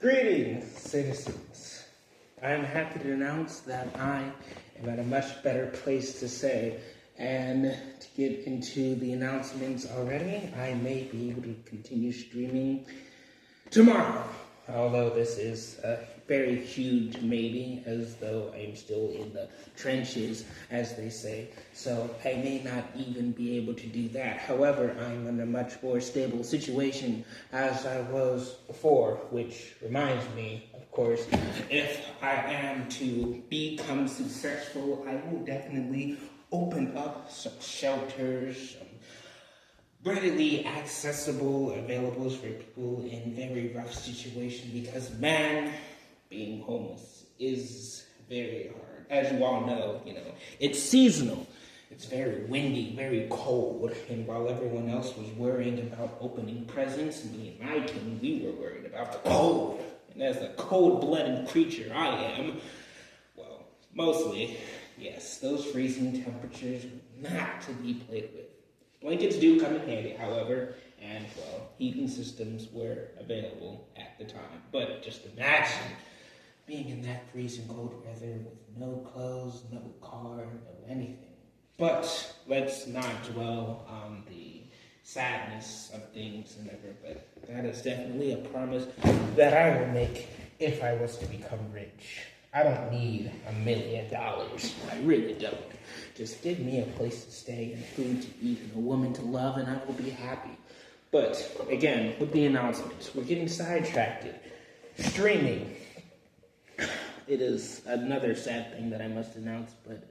Greetings, citizens. I am happy to announce that I am at a much better place to say. And to get into the announcements already, I may be able to continue streaming tomorrow. Although this is a very huge maybe, as though I'm still in the trenches, as they say. So I may not even be able to do that. However, I'm in a much more stable situation as I was before, which reminds me, of course, if I am to become successful, I will definitely open up some shelters, readily accessible, available for people in very rough situation, because man, being homeless is very hard. As you all know, it's seasonal. It's very windy, very cold, and while everyone else was worrying about opening presents, me and my team, we were worried about the cold. And as a cold-blooded creature I am, well, mostly, yes, those freezing temperatures were not to be played with. Blankets do come in handy, however, and, well, heating systems were available at the time. But just imagine being in that freezing cold weather with no clothes, no car, no anything. But let's not dwell on the sadness of things and ever, but that is definitely a promise that I will make if I was to become rich. I don't need $1 million. I really don't. Just give me a place to stay and food to eat and a woman to love, and I will be happy. But again, with the announcements, we're getting sidetracked. Streaming. It is another sad thing that I must announce, but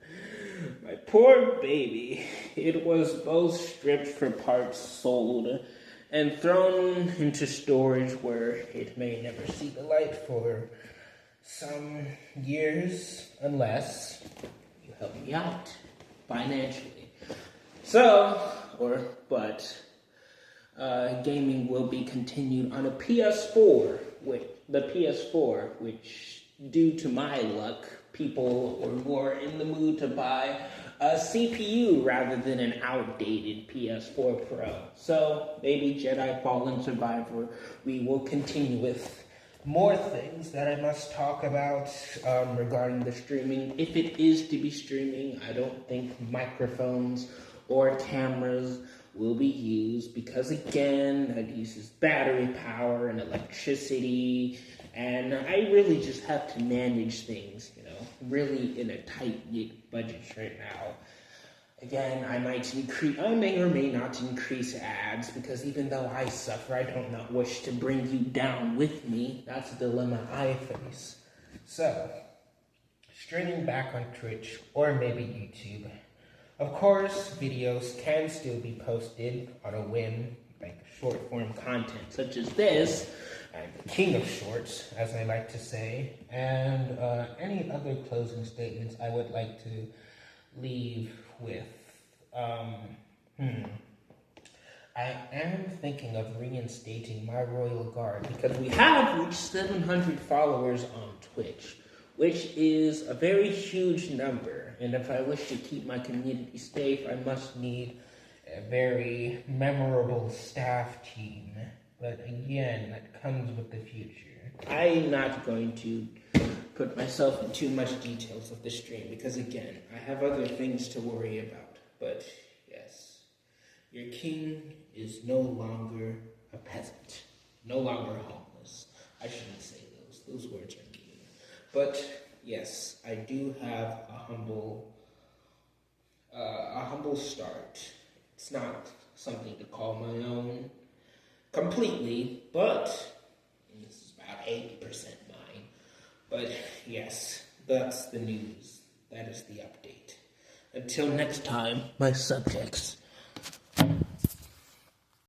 my poor baby, it was both stripped for parts, sold, and thrown into storage where it may never see the light for some years, unless you help me out financially. Gaming will be continued on a PS4, which, due to my luck, people were more in the mood to buy a CPU rather than an outdated PS4 Pro. So maybe Jedi Fallen Survivor, we will continue with more things that I must talk about regarding the streaming. If it is to be streaming, I don't think microphones or cameras will be used because, again, it uses battery power and electricity, and I really just have to manage things, really in a tight-knit budget right now. Again, I may or may not increase ads, because even though I suffer, I do not wish to bring you down with me. That's a dilemma I face. So, streaming back on Twitch, or maybe YouTube. Of course, videos can still be posted on a whim, like short-form content such as this. I'm the king of shorts, as I like to say. And any other closing statements I would like to leave with. I am thinking of reinstating my Royal Guard, because we have reached 700 followers on Twitch, which is a very huge number. And if I wish to keep my community safe, I must need a very memorable staff team. But again, that comes with the future. I'm not going to put myself in too much details of the stream, because again, I have other things to worry about. But yes, your king is no longer a peasant, no longer homeless. I shouldn't say those. Those words are mean. But yes, I do have a humble start. It's not something to call my own completely, but this is about 80% mine. But yes, that's the news. That is the update. Until next time, my subjects.